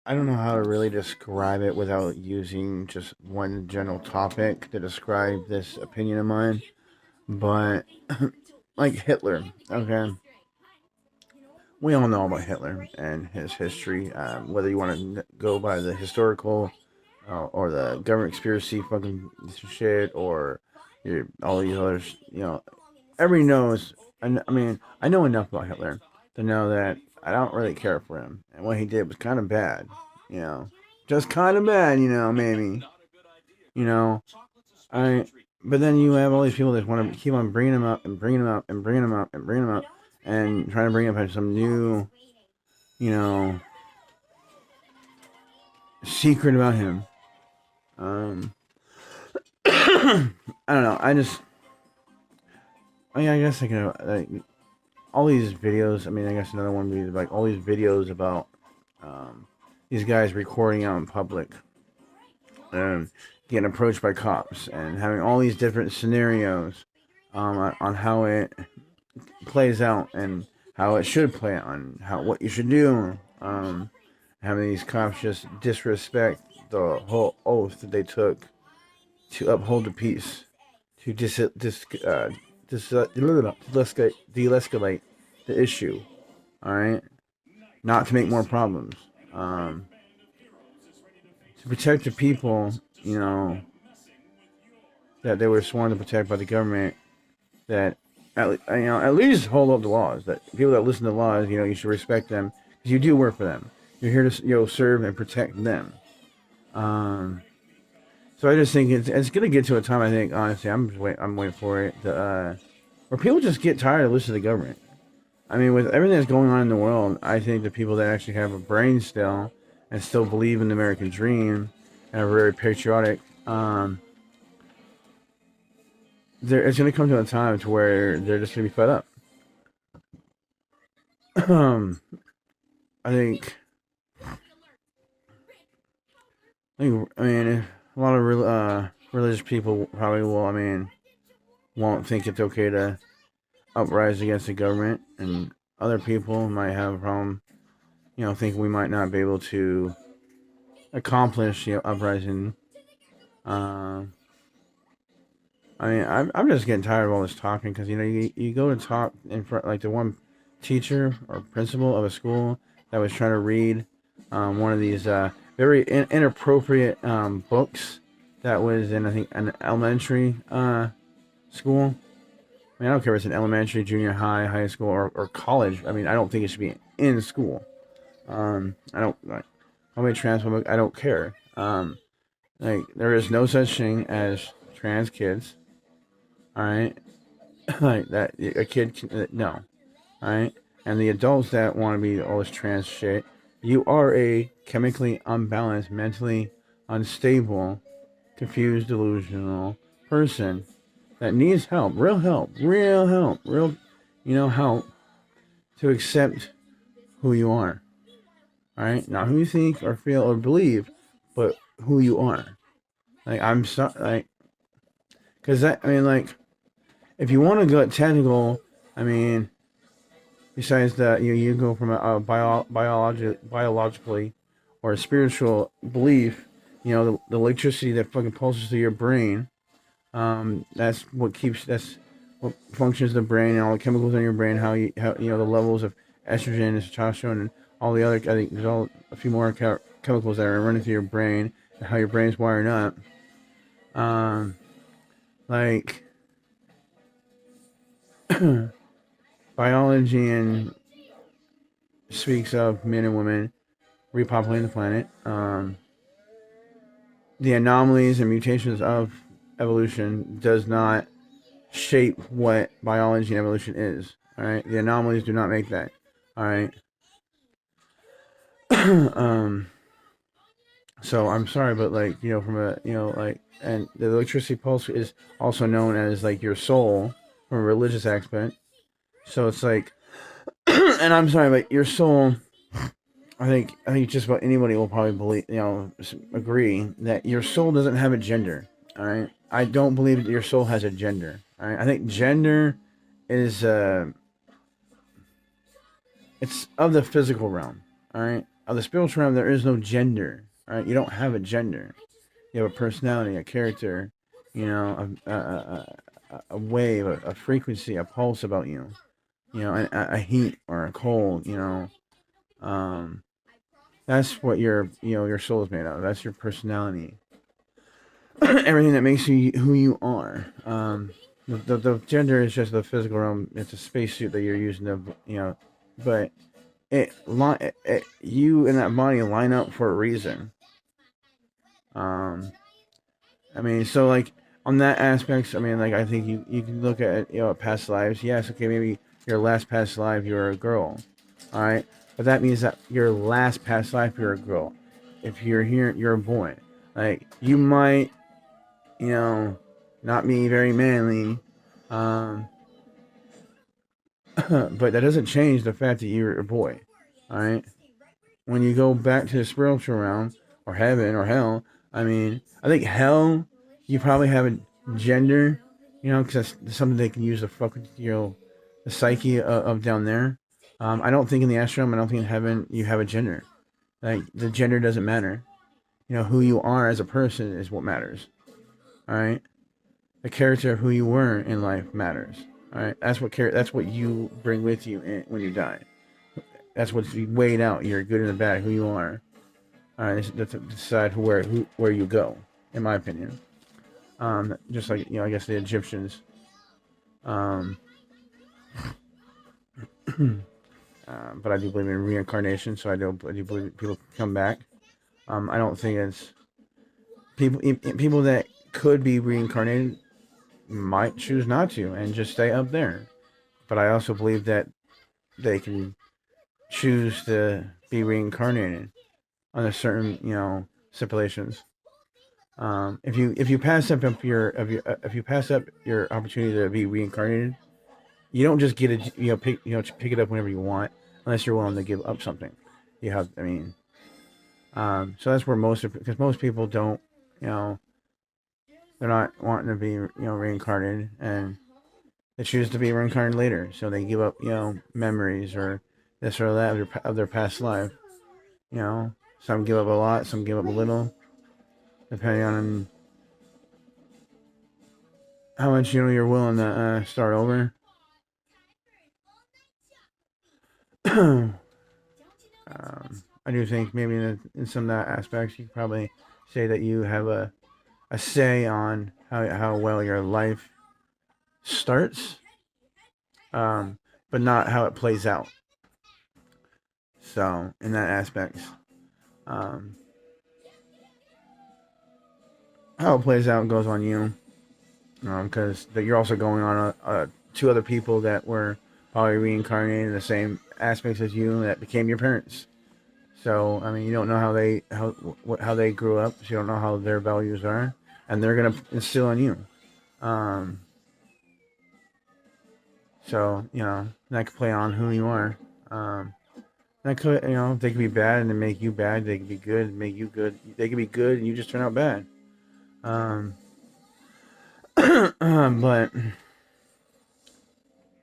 I don't know how to really describe it without using just one general topic to describe this opinion of mine. But like Hitler, okay, we all know about Hitler and his history. Whether you want to go by the historical or the government conspiracy fucking shit or all these others, everybody knows. I mean, I know enough about Hitler to know that I don't really care for him, and what he did was kind of bad. You know, just kind of bad. Maybe. You know, I. But then you have all these people that want to keep on bringing him up and bringing him up and bringing him up and bringing him up and trying to bring up some new, you know, secret about him. Um, I don't know. I guess I can all these videos. I mean, I guess another one would be like all these videos about these guys recording out in public and getting approached by cops and having all these different scenarios on how it plays out and how it should play out and how what you should do. Having these cops just disrespect the whole oath that they took to uphold the peace, to de-escalate the issue. All right, not to make more problems. Um, to protect the people, you know, that they were sworn to protect by the government. That at least hold up the laws. That people that listen to the laws, you should respect them because you do work for them. You're here to serve and protect them. Um, so I just think it's gonna get to a time. I think honestly, I'm waiting for it to, where people just get tired of listening to the government. I mean, with everything that's going on in the world, I think the people that actually have a brain still and still believe in the American dream and are very patriotic, it's going to come to a time to where they're just going to be fed up. um, I think, I mean, a lot of religious people probably will. I mean, won't think it's okay to uprise against the government, and other people might have a problem. Think we might not be able to accomplish uprising. Uh, I mean, I'm just getting tired of all this talking because you go to talk in front like the one teacher or principal of a school that was trying to read one of these very inappropriate books that was in I think an elementary school. I mean, I don't care if it's an elementary, junior high, high school, or college. I mean, I don't think it should be in school. I don't like how many trans women. I don't care. Like there is no such thing as trans kids. All right, like that a kid can, no. All right, and the adults that want to be all this trans shit. You are a chemically unbalanced, mentally unstable, confused, delusional person that needs real, help to accept who you are. All right, not who you think or feel or believe, but who you are. Like I'm so like, cause that I mean like, if you want to go technical, I mean, besides that, you go from biologically or a spiritual belief. The electricity that fucking pulses through your brain. That's what functions the brain and all the chemicals in your brain. How the levels of estrogen and testosterone and all the other. I think there's all a few more chemicals that are running through your brain and how your brain's wiring up. Um, like biology and speaks of men and women repopulating the planet. The anomalies and mutations of evolution does not shape what biology and evolution is. All right, the anomalies do not make that. All right. um. So I'm sorry, but like from a like, and the electricity pulse is also known as like your soul from a religious aspect. So it's like, and I'm sorry, but your soul. I think just about anybody will probably believe, agree that your soul doesn't have a gender. All right, I don't believe that your soul has a gender. All right, I think gender is it's of the physical realm. All right, of the spiritual realm, there is no gender. All right, you don't have a gender. You have a personality, a character, you know, a wave, a frequency, a pulse about you. You know, a heat or a cold. You know, um, that's what your soul is made of. That's your personality. Everything that makes you who you are. The gender is just the physical realm. It's a spacesuit that you're using to, but you and that body line up for a reason. Um, I mean, so like on that aspects, I mean, like I think you can look at past lives. Yes, okay, maybe your last past life you're a girl, all right, but that means that your last past life you're a girl. If you're here, you're a boy. Like you might, you know, not be very manly, um, but that doesn't change the fact that you're a boy, all right. When you go back to the spiritual realm or heaven or hell, I mean, I think hell, you probably have a gender, because that's something they can use to fuck with, the psyche of down there. I don't think in the astral realm, I don't think in heaven you have a gender. Like the gender doesn't matter. Who you are as a person is what matters. All right, the character of who you were in life matters. All right, that's what you bring with you when you die. That's what's weighed out. You're good and the bad. Who you are. All right, that's to decide where you go, in my opinion. Just like I guess the Egyptians. Um, but I do believe in reincarnation, so I do believe people come back. I don't think it's people that could be reincarnated might choose not to and just stay up there. But I also believe that they can choose to be reincarnated under certain stipulations. If you pass up your if you pass up your opportunity to be reincarnated, you don't just get it. Pick it up whenever you want, unless you're willing to give up something. You have, I mean, so that's where because most people don't, you know, they're not wanting to be, reincarnated, and they choose to be reincarnated later. So they give up, memories or this or that of their past life. Some give up a lot, some give up a little, depending on how much you're willing to start over. I do think maybe in some of that aspects, you could probably say that you have a say on how well your life starts, but not how it plays out. So in that aspect, um, how it plays out goes on you, because you're also going on two other people that were probably reincarnated in the same aspects as you that became your parents. So I mean, you don't know how they grew up, so you don't know how their values are, and they're gonna instill on you. Um, so that could play on who you are. That could they could be bad and then make you bad. They could be good and make you good. They could be good and you just turn out bad. Um, but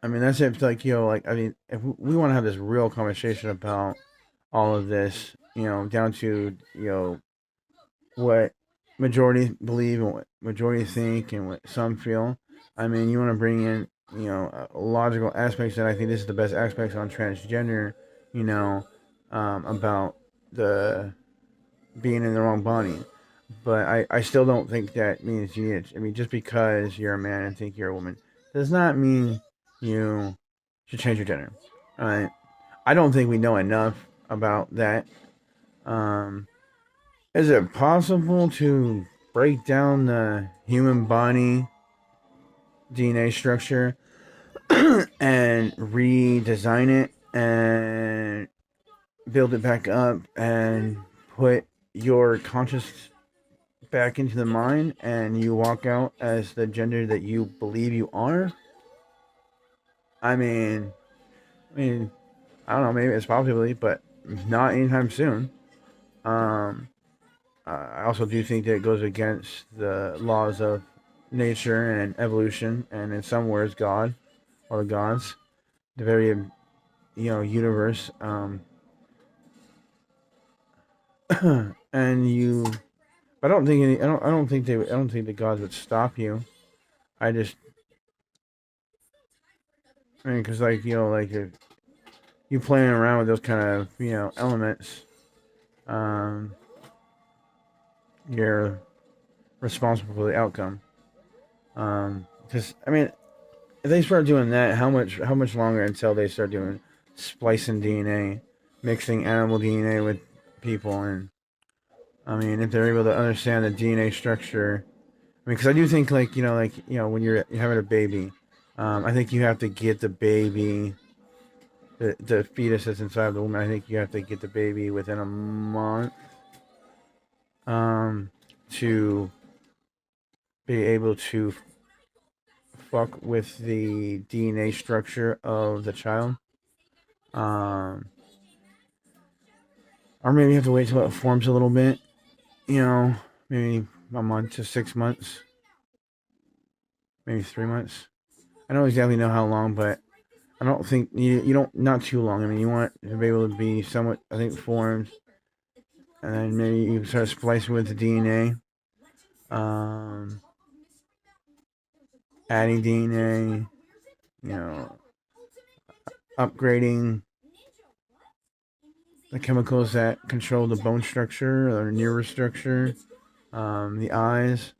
I mean that's it. Like like I mean, if we want to have this real conversation about all of this, down to what majority believe and what majority think and what some feel. I mean, you want to bring in logical aspects, and I think this is the best aspects on transgender. You know, about the being in the wrong body. But I still don't think that means I mean, just because you're a man and think you're a woman does not mean you should change your gender. Right? I don't think we know enough about that. Um, is it possible to break down the human body DNA structure and redesign it and build it back up and put your conscious back into the mind and you walk out as the gender that you believe you are? I mean, I don't know. Maybe it's possibly, but not anytime soon. Um, I also do think that it goes against the laws of nature and evolution, and in some words, God or the gods, the very universe. and you. But I don't think any. I don't think they. I don't think the gods would stop you. I just. I mean, because like like you playing around with those kind of elements, um, you're responsible for the outcome. Because I mean, if they start doing that, how much longer until they start doing splicing DNA, mixing animal DNA with people, and I mean, if they're able to understand the DNA structure, I mean, because I do think when you're having a baby, I think you have to get the baby, the fetus that's inside the woman. I think you have to get the baby within a month, um, to be able to fuck with the DNA structure of the child. Um, or maybe you have to wait till it forms a little bit. You know, maybe a month to 6 months, maybe 3 months. I don't exactly know how long, but I don't think you don't not too long. I mean, you want to be able to be somewhat, I think, formed, and then maybe you start splicing with the DNA, adding DNA, you know, upgrading the chemicals that control the bone structure or nerve structure, the eyes.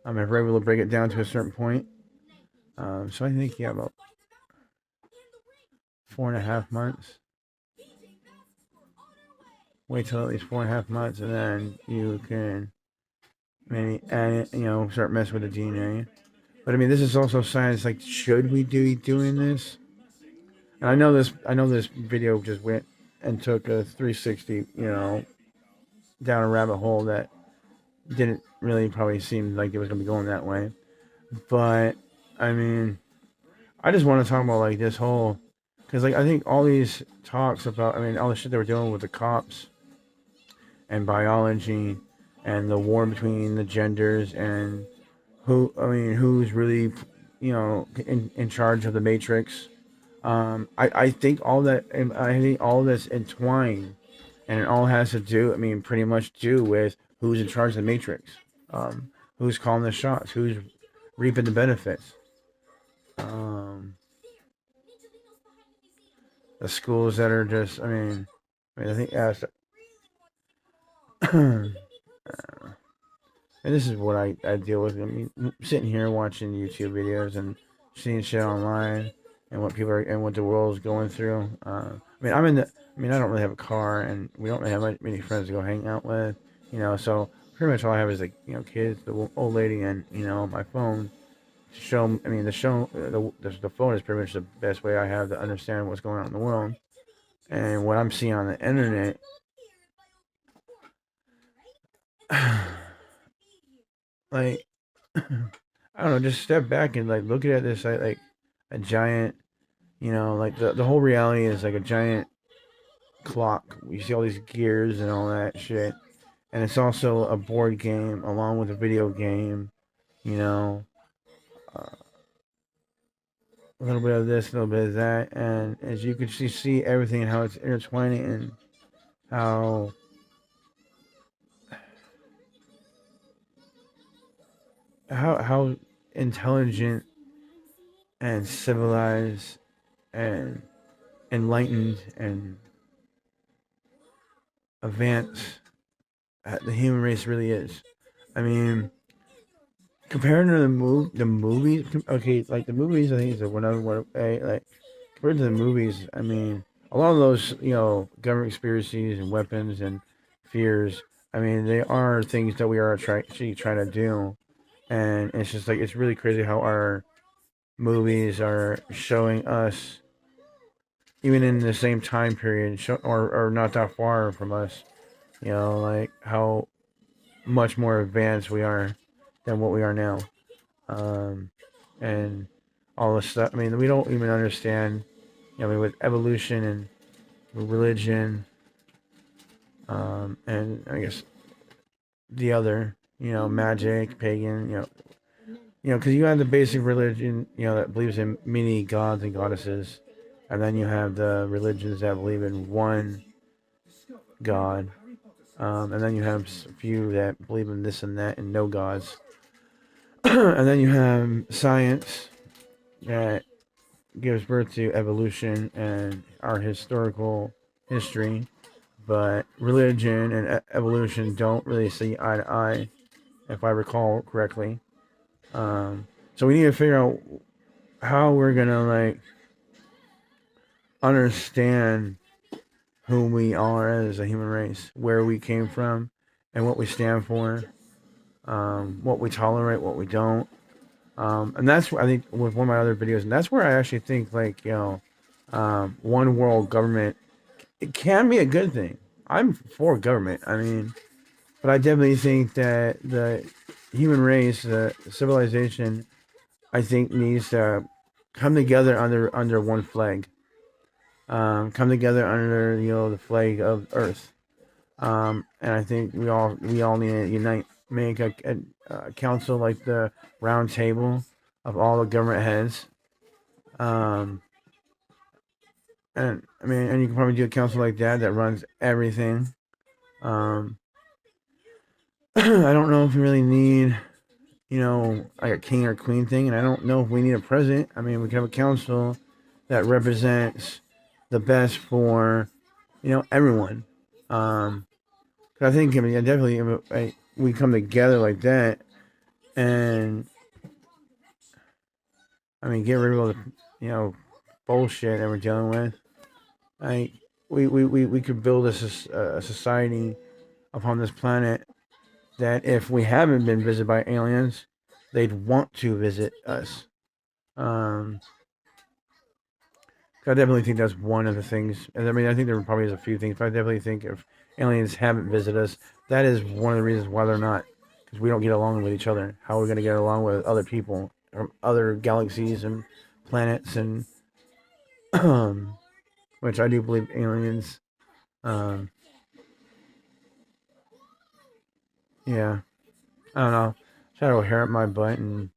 If we're able to break it down to a certain point. So I think about 4.5 months. Wait till at least 4.5 months, and then you can maybe add it, start messing with the DNA. But I mean, this is also science. Like, should we be doing this? And I know this. I know this video just went and took a 360, down a rabbit hole that didn't really probably seem like it was gonna be going that way. But I mean, I just want to talk about like this whole, because like I think all these talks about, I mean, all the shit they were doing with the cops and biology and the war between the genders and who's really, in charge of the Matrix. I think all that, I think all that's entwined, and it all has to do, I mean, pretty much do with who's in charge of the Matrix, who's calling the shots, who's reaping the benefits. Um, the schools that are just, I think, and this is what I deal with. I mean, sitting here watching YouTube videos and seeing shit online and what people are and what the world is going through. I mean, I don't really have a car, and we don't really have many friends to go hang out with. So pretty much all I have is like kids, the old lady, and my phone. To show, I mean, the phone is pretty much the best way I have to understand what's going on in the world, and what I'm seeing on the internet. Like, I don't know, just step back and like look at this like a giant, like the whole reality is like a giant clock. You see all these gears and all that shit, and it's also a board game along with a video game. You know, uh, a little bit of this, a little bit of that, and as you can see everything and how it's intertwining and how how intelligent and civilized and enlightened and advanced the human race really is. I mean, comparing to the movies, okay, like the movies, I think is one like compared to the movies. I mean, a lot of those, government conspiracies and weapons and fears. I mean, they are things that we are actually trying to do, and it's just like it's really crazy how our movies are showing us, even in the same time period, or not that far from us. Like how much more advanced we are than what we are now. Um, and all this stuff. I mean, we don't even understand. I mean, with evolution and religion, and I guess the other, magic, pagan, because you have the basic religion, that believes in many gods and goddesses, and then you have the religions that believe in one god, And then you have a few that believe in this and that and no gods. And then you have science that gives birth to evolution and our historical history, but religion and evolution don't really see eye to eye, if I recall correctly. So we need to figure out how we're gonna like understand who we are as a human race, where we came from, and what we stand for, what we tolerate, what we don't. And that's I think with one of my other videos, and that's where I actually think like one world government it can be a good thing. I'm for government. I mean, but I definitely think that the human race, the civilization, I think needs to come together under one flag. Come together under the flag of Earth. And I think we all need to unite, make a council like the round table of all the government heads. Um, and I mean, and you can probably do a council like that runs everything. Um, I don't know if we really need, like a king or queen thing, and I don't know if we need a president. I mean, we can have a council that represents the best for, everyone. Um, 'Cause I think, I mean, yeah, definitely, we come together like that, and I mean, get rid of all the, bullshit that we're dealing with. Like, we could build a society upon this planet that if we haven't been visited by aliens, they'd want to visit us. Um, I definitely think that's one of the things. And I mean, I think there probably is a few things, but I definitely think if aliens haven't visited us, that is one of the reasons why they're not, because we don't get along with each other. How are we going to get along with other people from other galaxies and planets and which I do believe aliens. Um, yeah, I don't know. Just had a hair up my butt and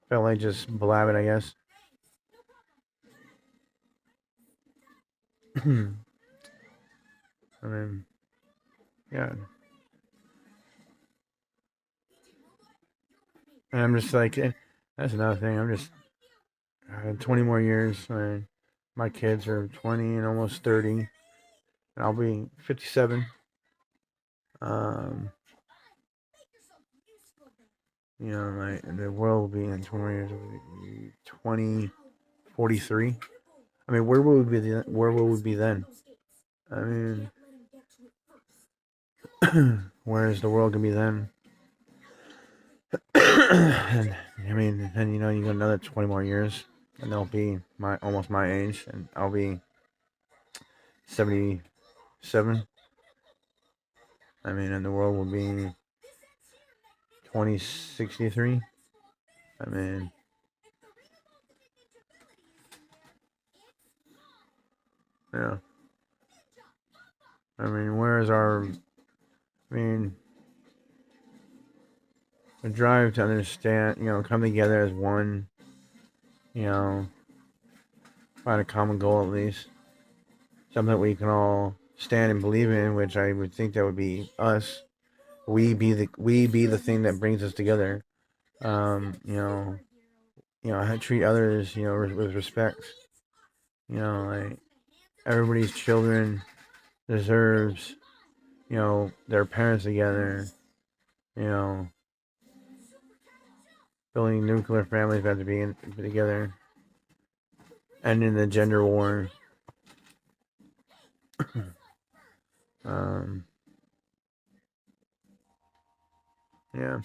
felt like just blab it, I guess. I mean, yeah. And I'm just like, that's another thing. I'm just 20 more years. My kids are 20 and almost 30, and I'll be 57. Um, the world will be in 20 more years. 2043. I mean, where will we be? Where will we be then? I mean, where is the world gonna be then? And I mean, then you got another 20 more years, and they'll be almost my age, and I'll be 77. I mean, and the world will be 2063. I mean, yeah. I mean, where is our? I mean, the drive to understand, come together as one, you know, find a common goal at least, something that we can all stand and believe in, which I would think that would be us. We be the thing that brings us together. Um, you know, treat others, with respect. Like everybody's children deserves, their parents together. You know, building nuclear families have to be together, ending the gender war. um, yeah.